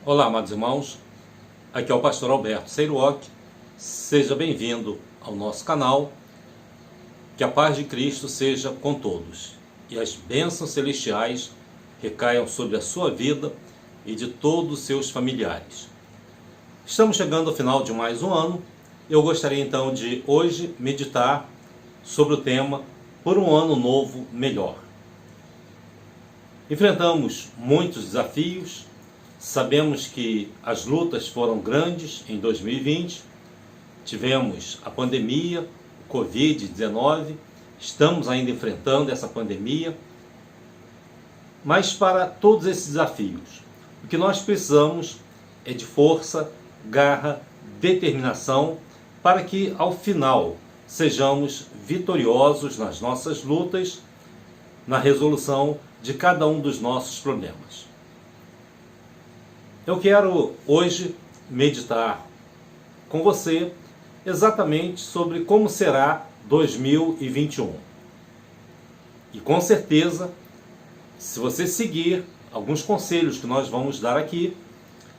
Olá, amados irmãos, aqui é o pastor Alberto Seiruoc. Seja bem-vindo ao nosso canal. Que a paz de Cristo seja com todos e as bênçãos celestiais recaiam sobre a sua vida e de todos os seus familiares. Estamos chegando ao final de mais um ano. Eu gostaria então de hoje meditar sobre o tema Por um Ano Novo Melhor. Enfrentamos muitos desafios. Sabemos que as lutas foram grandes em 2020, tivemos a pandemia, o Covid-19, estamos ainda enfrentando essa pandemia, mas para todos esses desafios, o que nós precisamos é de força, garra, determinação, para que ao final sejamos vitoriosos nas nossas lutas, na resolução de cada um dos nossos problemas. Eu quero hoje meditar com você exatamente sobre como será 2021. E com certeza, se você seguir alguns conselhos que nós vamos dar aqui,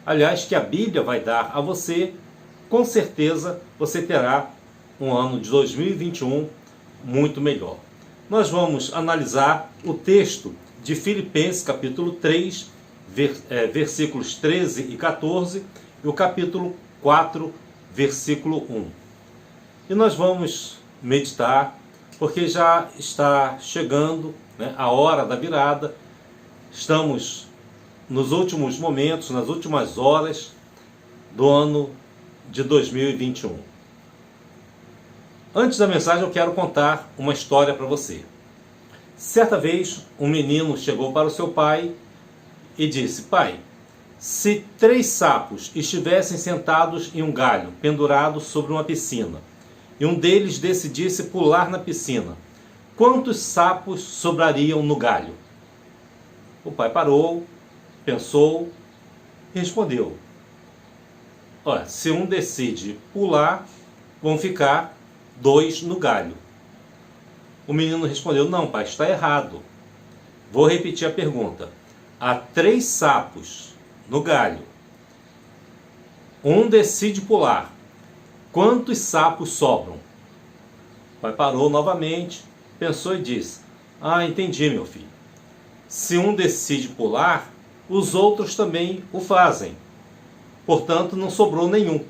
aliás, que a Bíblia vai dar a você, com certeza você terá um ano de 2021 muito melhor. Nós vamos analisar o texto de Filipenses capítulo 3, versículos 13 e 14, e o capítulo 4, versículo 1. E nós vamos meditar, porque já está chegando, a hora da virada, estamos nos últimos momentos, nas últimas horas do ano de 2021. Antes da mensagem eu quero contar uma história para você. Certa vez um menino chegou para o seu pai e disse: pai, se 3 sapos estivessem sentados em um galho pendurado sobre uma piscina, e um deles decidisse pular na piscina, quantos sapos sobrariam no galho? O pai parou, pensou e respondeu: olha, se um decide pular, vão ficar 2 no galho. O menino respondeu: não, pai, está errado. Vou repetir a pergunta. Há 3 sapos no galho. Um decide pular. Quantos sapos sobram? O pai parou novamente, pensou e disse: ah, entendi, meu filho. Se um decide pular, os outros também o fazem. Portanto, não sobrou nenhum.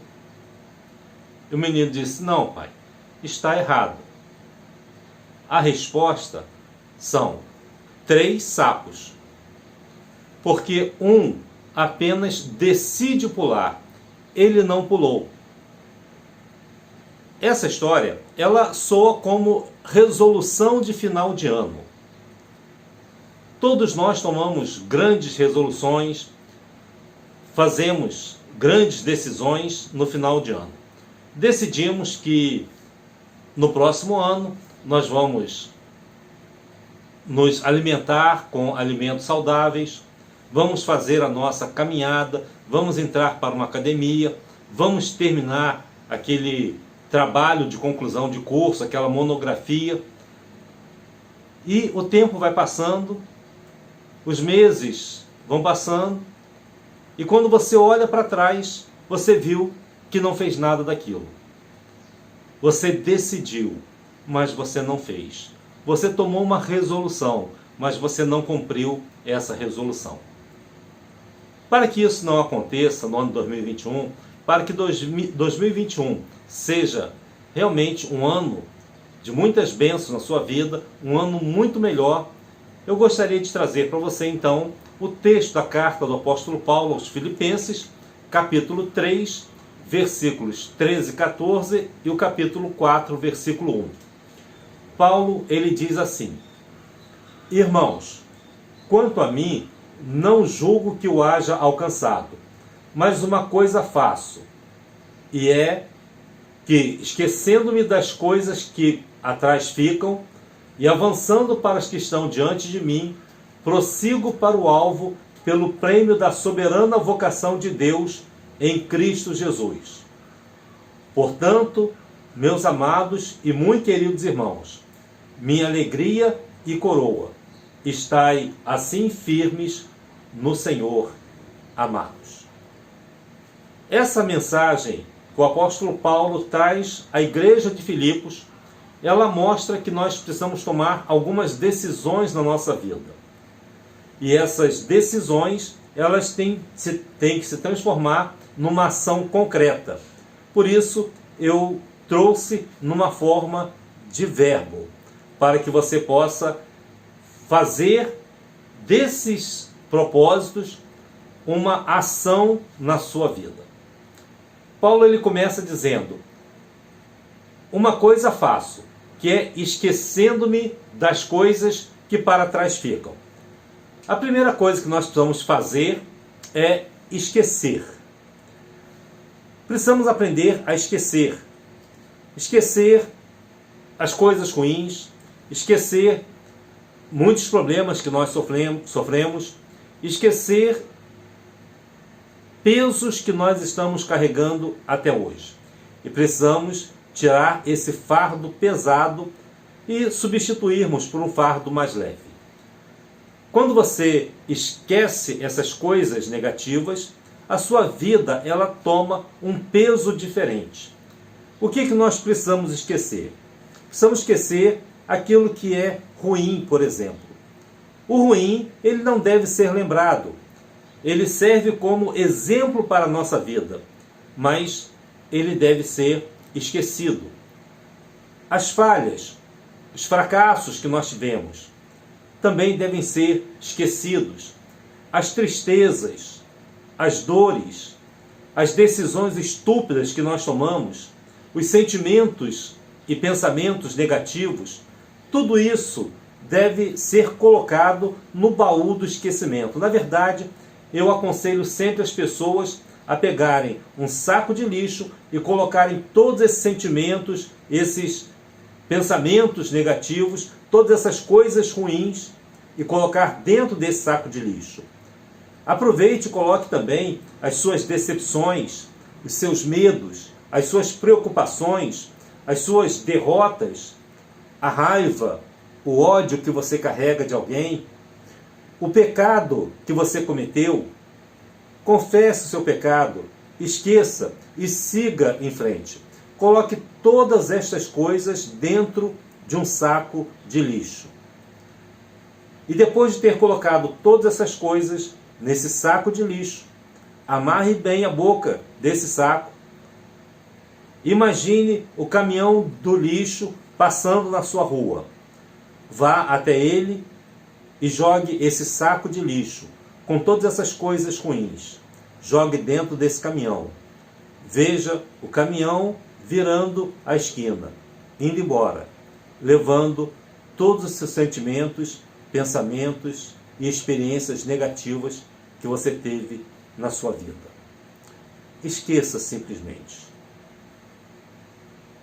E o menino disse: não, pai, está errado. A resposta são 3 sapos. Porque um apenas decide pular, ele não pulou. Essa história, ela soa como resolução de final de ano. Todos nós tomamos grandes resoluções, fazemos grandes decisões no final de ano. Decidimos que no próximo ano nós vamos nos alimentar com alimentos saudáveis, vamos fazer a nossa caminhada, vamos entrar para uma academia, vamos terminar aquele trabalho de conclusão de curso, aquela monografia. E o tempo vai passando, os meses vão passando, e quando você olha para trás, você viu que não fez nada daquilo. Você decidiu, mas você não fez. Você tomou uma resolução, mas você não cumpriu essa resolução. Para que isso não aconteça no ano de 2021, para que 2021 seja realmente um ano de muitas bênçãos na sua vida, um ano muito melhor, eu gostaria de trazer para você então o texto da carta do apóstolo Paulo aos Filipenses, capítulo 3, versículos 13 e 14 e o capítulo 4, versículo 1. Paulo, ele diz assim: irmãos, quanto a mim, não julgo que o haja alcançado, mas uma coisa faço, e é que, esquecendo-me das coisas que atrás ficam, e avançando para as que estão diante de mim, prossigo para o alvo pelo prêmio da soberana vocação de Deus em Cristo Jesus. Portanto, meus amados e muito queridos irmãos, minha alegria e coroa, estai assim firmes no Senhor, amados. essa mensagem que o apóstolo Paulo traz à igreja de Filipos, ela mostra que nós precisamos tomar algumas decisões na nossa vida. E essas decisões, elas têm que se transformar numa ação concreta. Por isso, eu trouxe numa forma de verbo, para que você possa fazer desses propósitos uma ação na sua vida. Paulo ele começa dizendo: uma coisa faço, que é esquecendo-me das coisas que para trás ficam. A primeira coisa que nós precisamos fazer é esquecer. Precisamos aprender a esquecer. Esquecer as coisas ruins, esquecer muitos problemas que nós sofremos, esquecer pesos que nós estamos carregando até hoje. E precisamos tirar esse fardo pesado e substituirmos por um fardo mais leve. Quando você esquece essas coisas negativas, a sua vida ela toma um peso diferente. O que nós precisamos esquecer? Precisamos esquecer aquilo que é ruim, por exemplo. O ruim, ele não deve ser lembrado. Ele serve como exemplo para a nossa vida, mas ele deve ser esquecido. As falhas, os fracassos que nós tivemos, também devem ser esquecidos. As tristezas, as dores, as decisões estúpidas que nós tomamos, os sentimentos e pensamentos negativos, tudo isso deve ser colocado no baú do esquecimento. Na verdade, eu aconselho sempre as pessoas a pegarem um saco de lixo e colocarem todos esses sentimentos, esses pensamentos negativos, todas essas coisas ruins e colocar dentro desse saco de lixo. Aproveite e coloque também as suas decepções, os seus medos, as suas preocupações, as suas derrotas, a raiva, o ódio que você carrega de alguém, o pecado que você cometeu. Confesse o seu pecado, esqueça e siga em frente. Coloque todas estas coisas dentro de um saco de lixo. E depois de ter colocado todas essas coisas nesse saco de lixo, amarre bem a boca desse saco. Imagine o caminhão do lixo passando na sua rua. Vá até ele e jogue esse saco de lixo com todas essas coisas ruins. Jogue dentro desse caminhão. Veja o caminhão virando a esquina, indo embora, levando todos os seus sentimentos, pensamentos e experiências negativas que você teve na sua vida. Esqueça simplesmente.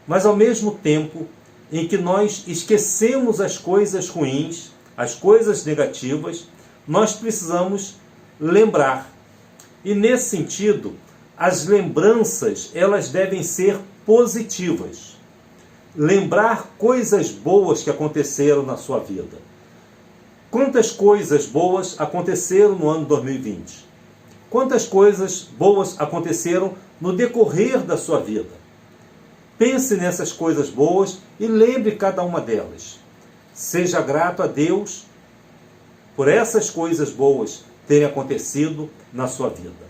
Mas ao mesmo tempo em que nós esquecemos as coisas ruins, as coisas negativas, nós precisamos lembrar. E nesse sentido, as lembranças, elas devem ser positivas. Lembrar coisas boas que aconteceram na sua vida. Quantas coisas boas aconteceram no ano 2020? Quantas coisas boas aconteceram no decorrer da sua vida? Pense nessas coisas boas e lembre cada uma delas. Seja grato a Deus por essas coisas boas terem acontecido na sua vida.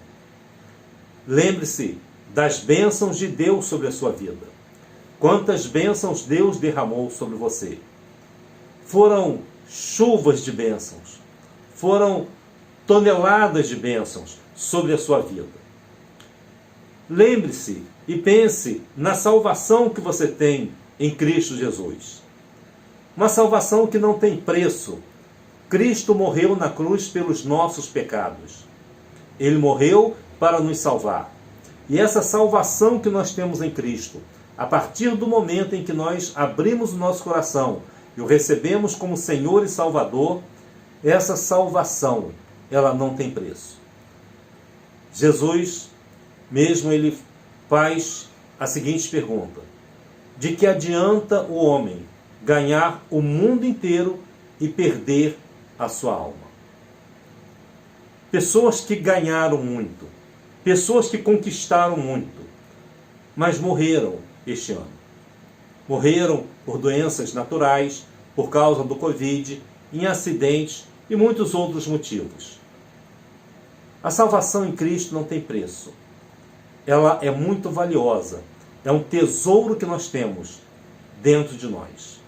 Lembre-se das bênçãos de Deus sobre a sua vida. Quantas bênçãos Deus derramou sobre você. Foram chuvas de bênçãos. Foram toneladas de bênçãos sobre a sua vida. Lembre-se e pense na salvação que você tem em Cristo Jesus. Uma salvação que não tem preço. Cristo morreu na cruz pelos nossos pecados. Ele morreu para nos salvar. E essa salvação que nós temos em Cristo, a partir do momento em que nós abrimos o nosso coração e o recebemos como Senhor e Salvador, essa salvação, ela não tem preço. Jesus, mesmo ele faz a seguinte pergunta: de que adianta o homem ganhar o mundo inteiro e perder a sua alma? Pessoas que ganharam muito, pessoas que conquistaram muito, mas morreram este ano. Morreram por doenças naturais, por causa do Covid, em acidentes e muitos outros motivos. A salvação em Cristo não tem preço. Ela é muito valiosa. É um tesouro que nós temos dentro de nós.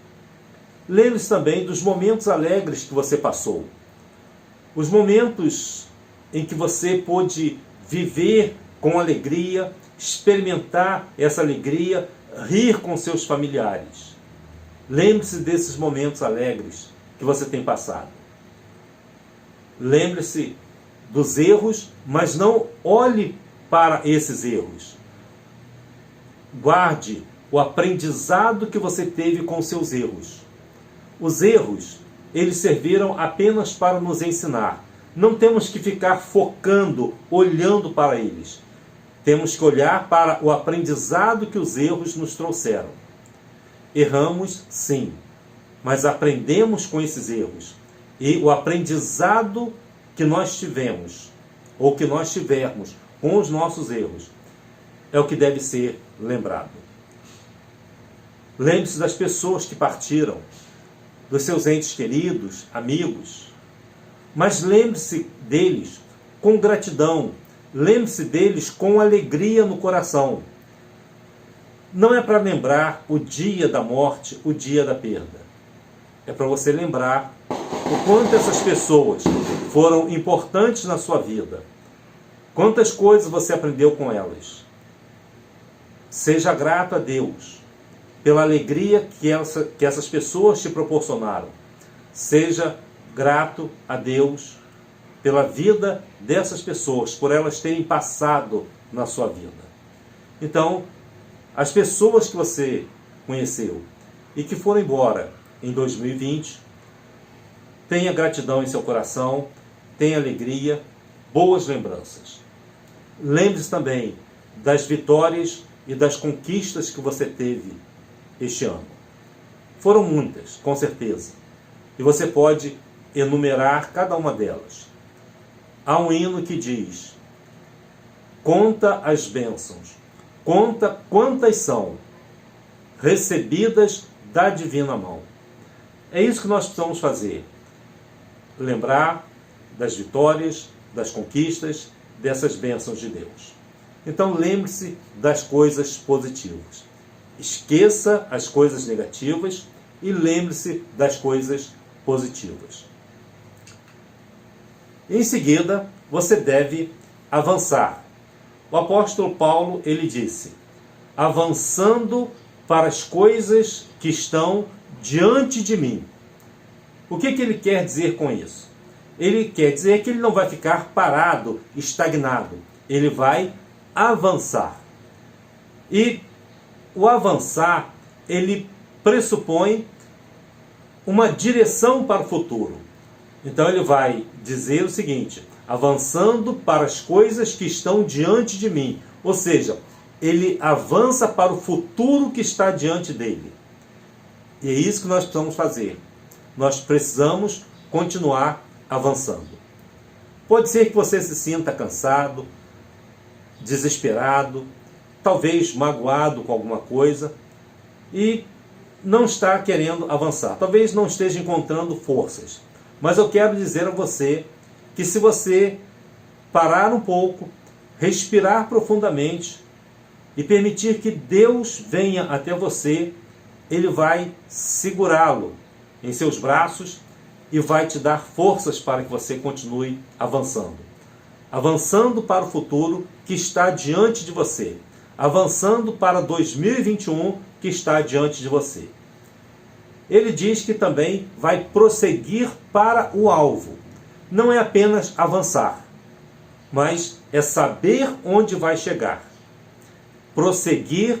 Lembre-se também dos momentos alegres que você passou. Os momentos em que você pôde viver com alegria, experimentar essa alegria, rir com seus familiares. Lembre-se desses momentos alegres que você tem passado. Lembre-se dos erros, mas não olhe para esses erros. Guarde o aprendizado que você teve com seus erros. Os erros, eles serviram apenas para nos ensinar. Não temos que ficar focando, olhando para eles. Temos que olhar para o aprendizado que os erros nos trouxeram. Erramos, sim, mas aprendemos com esses erros. E o aprendizado que nós tivemos, ou que nós tivermos com os nossos erros, é o que deve ser lembrado. Lembre-se das pessoas que partiram, dos seus entes queridos, amigos, mas lembre-se deles com gratidão, lembre-se deles com alegria no coração. Não é para lembrar o dia da morte, o dia da perda. É para você lembrar o quanto essas pessoas foram importantes na sua vida. Quantas coisas você aprendeu com elas. Seja grato a Deus pela alegria que essas pessoas te proporcionaram. Seja grato a Deus pela vida dessas pessoas, por elas terem passado na sua vida. Então, as pessoas que você conheceu e que foram embora em 2020, tenha gratidão em seu coração, tenha alegria, boas lembranças. Lembre-se também das vitórias e das conquistas que você teve este ano. Foram muitas, com certeza. E você pode enumerar cada uma delas. Há um hino que diz: conta as bênçãos, conta quantas são, recebidas da divina mão. É isso que nós precisamos fazer. Lembrar das vitórias, das conquistas, dessas bênçãos de Deus. Então lembre-se das coisas positivas. Esqueça as coisas negativas e lembre-se das coisas positivas. Em seguida, você deve avançar. O apóstolo Paulo, ele disse: avançando para as coisas que estão diante de mim. O que ele quer dizer com isso? Ele quer dizer que ele não vai ficar parado, estagnado. Ele vai avançar. E o avançar, ele pressupõe uma direção para o futuro. Então ele vai dizer o seguinte: avançando para as coisas que estão diante de mim. Ou seja, ele avança para o futuro que está diante dele. E é isso que nós precisamos fazer. Nós precisamos continuar avançando. Pode ser que você se sinta cansado, desesperado, talvez magoado com alguma coisa e não está querendo avançar. Talvez não esteja encontrando forças. Mas eu quero dizer a você que se você parar um pouco, respirar profundamente e permitir que Deus venha até você, Ele vai segurá-lo em seus braços e vai te dar forças para que você continue avançando. Avançando para o futuro que está diante de você. Avançando para 2021 que está diante de você. Ele diz que também vai prosseguir para o alvo. Não é apenas avançar, mas é saber onde vai chegar. Prosseguir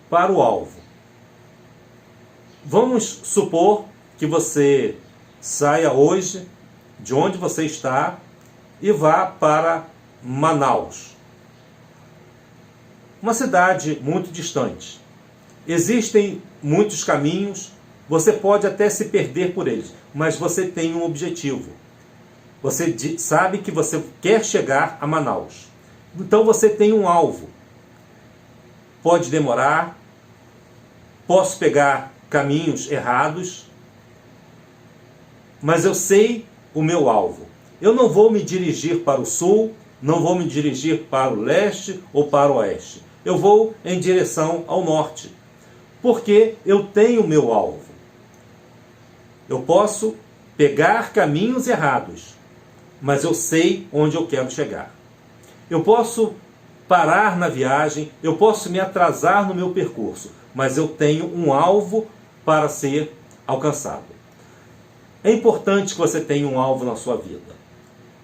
para o alvo. Vamos supor que você saia hoje de onde você está e vá para Manaus. Uma cidade muito distante. Existem muitos caminhos, você pode até se perder por eles, mas você tem um objetivo. Você sabe que você quer chegar a Manaus. Então você tem um alvo. Pode demorar, posso pegar caminhos errados, mas eu sei o meu alvo. Eu não vou me dirigir para o sul, não vou me dirigir para o leste ou para o oeste. Eu vou em direção ao norte, porque eu tenho o meu alvo. Eu posso pegar caminhos errados, mas eu sei onde eu quero chegar. Eu posso parar na viagem, eu posso me atrasar no meu percurso, mas eu tenho um alvo para ser alcançado. É importante que você tenha um alvo na sua vida.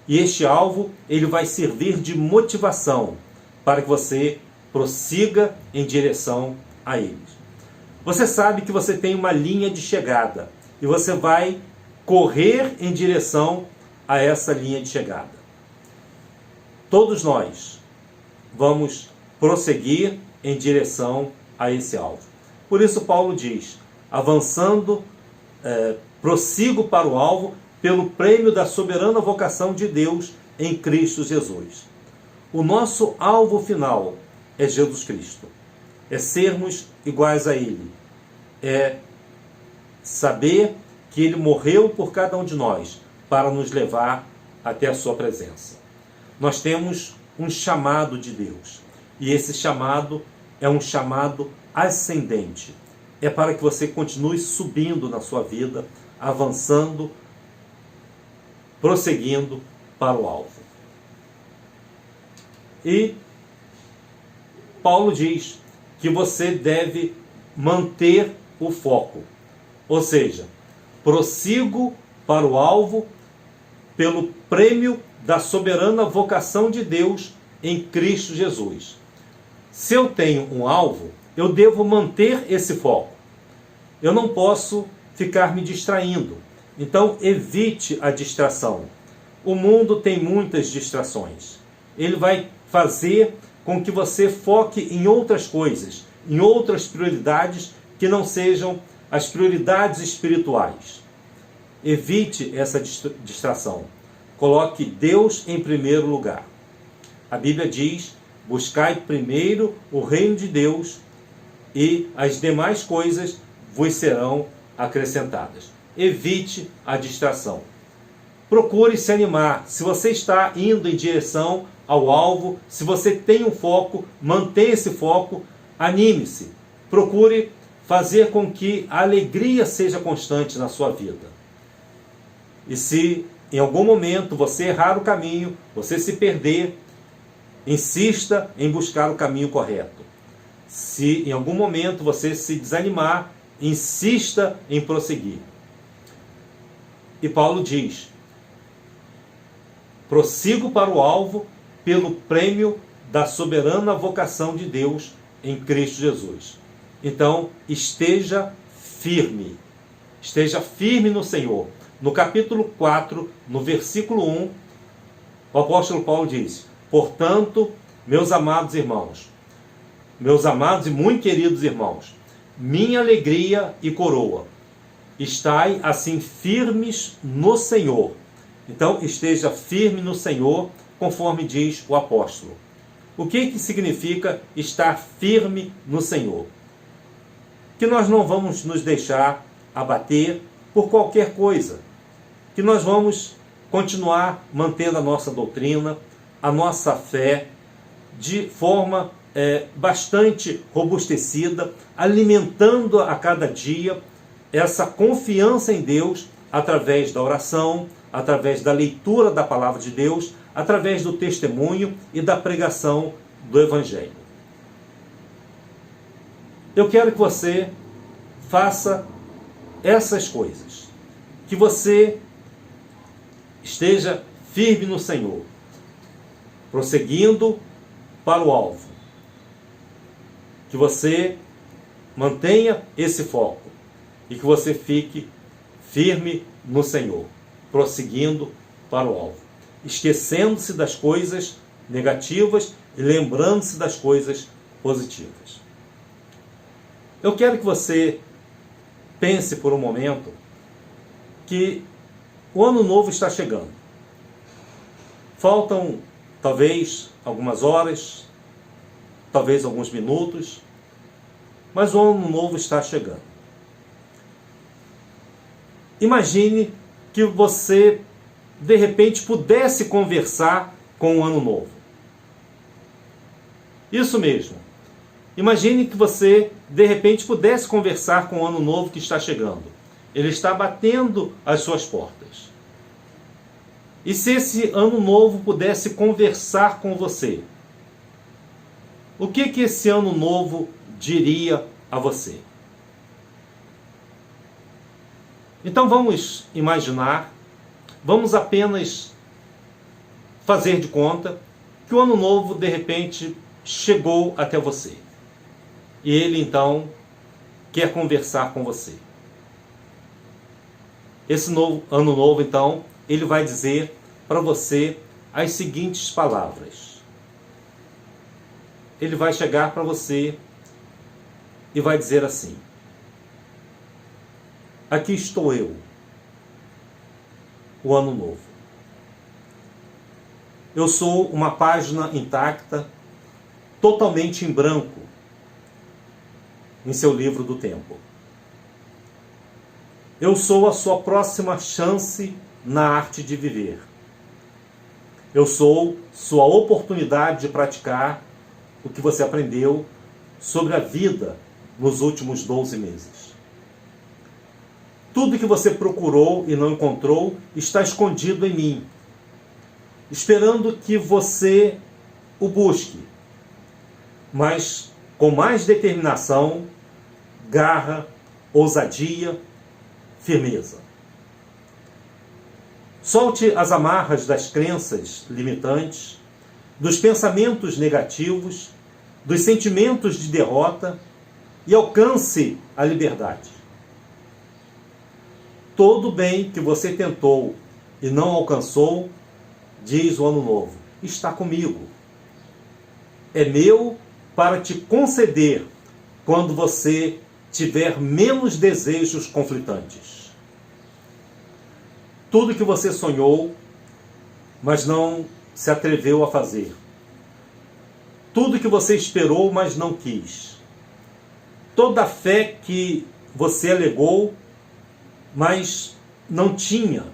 E este alvo, ele vai servir de motivação para que você prossiga em direção a ele. Você sabe que você tem uma linha de chegada e você vai correr em direção a essa linha de chegada. Todos nós vamos prosseguir em direção a esse alvo. Por isso Paulo diz, avançando, prossigo para o alvo pelo prêmio da soberana vocação de Deus em Cristo Jesus. O nosso alvo final é Jesus Cristo. É sermos iguais a Ele. É saber que Ele morreu por cada um de nós para nos levar até a sua presença. Nós temos um chamado de Deus. E esse chamado é um chamado ascendente. É para que você continue subindo na sua vida, avançando, prosseguindo para o alvo. E Paulo diz que você deve manter o foco. Ou seja, prossigo para o alvo pelo prêmio da soberana vocação de Deus em Cristo Jesus. Se eu tenho um alvo, eu devo manter esse foco. Eu não posso ficar me distraindo. Então, evite a distração. O mundo tem muitas distrações. Ele vai fazer com que você foque em outras coisas, em outras prioridades que não sejam as prioridades espirituais. Evite essa distração. Coloque Deus em primeiro lugar. A Bíblia diz, buscai primeiro o reino de Deus e as demais coisas vos serão acrescentadas. Evite a distração. Procure se animar. Se você está indo em direção ao alvo, se você tem um foco, mantenha esse foco, anime-se. Procure fazer com que a alegria seja constante na sua vida. E se em algum momento você errar o caminho, você se perder, insista em buscar o caminho correto. Se em algum momento você se desanimar, insista em prosseguir. E Paulo diz, prossigo para o alvo pelo prêmio da soberana vocação de Deus em Cristo Jesus. Então, esteja firme no Senhor. No capítulo 4, no versículo 1, o apóstolo Paulo diz, portanto, meus amados irmãos, meus amados e muito queridos irmãos, minha alegria e coroa, estai assim firmes no Senhor. Então, esteja firme no Senhor, conforme diz o apóstolo. O que significa estar firme no Senhor? Que nós não vamos nos deixar abater por qualquer coisa. Que nós vamos continuar mantendo a nossa doutrina, a nossa fé, de forma bastante robustecida, alimentando a cada dia essa confiança em Deus através da oração, através da leitura da palavra de Deus, através do testemunho e da pregação do Evangelho. Eu quero que você faça essas coisas, que você esteja firme no Senhor, prosseguindo para o alvo, que você mantenha esse foco e que você fique firme no Senhor, prosseguindo para o alvo, esquecendo-se das coisas negativas e lembrando-se das coisas positivas. Eu quero que você pense por um momento que o ano novo está chegando. Faltam talvez algumas horas, talvez alguns minutos, mas o ano novo está chegando. Imagine que você, de repente, pudesse conversar com o ano novo. Isso mesmo. Imagine que você, de repente, pudesse conversar com o ano novo que está chegando. Ele está batendo às suas portas. E se esse ano novo pudesse conversar com você? O que esse ano novo diria a você? Então vamos imaginar, vamos apenas fazer de conta que o ano novo, de repente, chegou até você. E ele, então, quer conversar com você. Esse ano novo, então, ele vai dizer para você as seguintes palavras. Ele vai chegar para você e vai dizer assim: aqui estou eu, o ano novo. Eu sou uma página intacta, totalmente em branco, em seu livro do tempo. Eu sou a sua próxima chance na arte de viver. Eu sou sua oportunidade de praticar o que você aprendeu sobre a vida nos últimos 12 meses. Tudo que você procurou e não encontrou está escondido em mim, esperando que você o busque, mas com mais determinação, garra, ousadia, firmeza. Solte as amarras das crenças limitantes, dos pensamentos negativos, dos sentimentos de derrota e alcance a liberdade. Todo bem que você tentou e não alcançou, diz o ano novo, está comigo. É meu para te conceder quando você tiver menos desejos conflitantes. Tudo que você sonhou, mas não se atreveu a fazer. Tudo que você esperou, mas não quis. Toda a fé que você alegou, mas não tinha.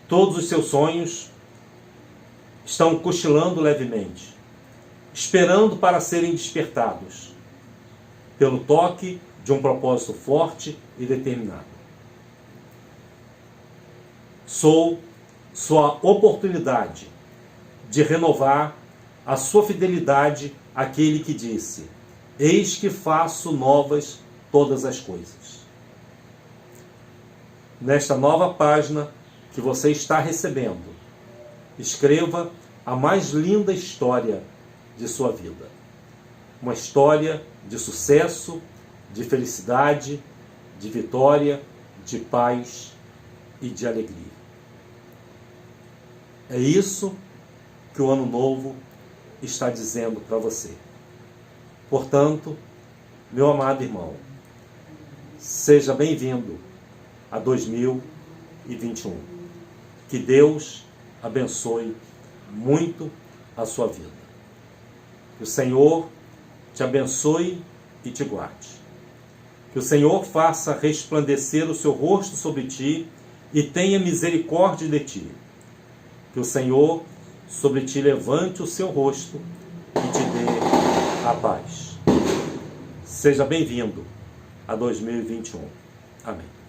Todos os seus sonhos estão cochilando levemente, esperando para serem despertados pelo toque de um propósito forte e determinado. Sou sua oportunidade de renovar a sua fidelidade àquele que disse: eis que faço novas todas as coisas. Nesta nova página que você está recebendo, escreva a mais linda história de sua vida. Uma história de sucesso, de felicidade, de vitória, de paz e de alegria. É isso que o ano novo está dizendo para você. Portanto, meu amado irmão, seja bem-vindo a 2021. Que Deus abençoe muito a sua vida. Que o Senhor te abençoe e te guarde. Que o Senhor faça resplandecer o seu rosto sobre ti e tenha misericórdia de ti. Que o Senhor sobre ti levante o seu rosto e te dê a paz. Seja bem-vindo a 2021. Amém.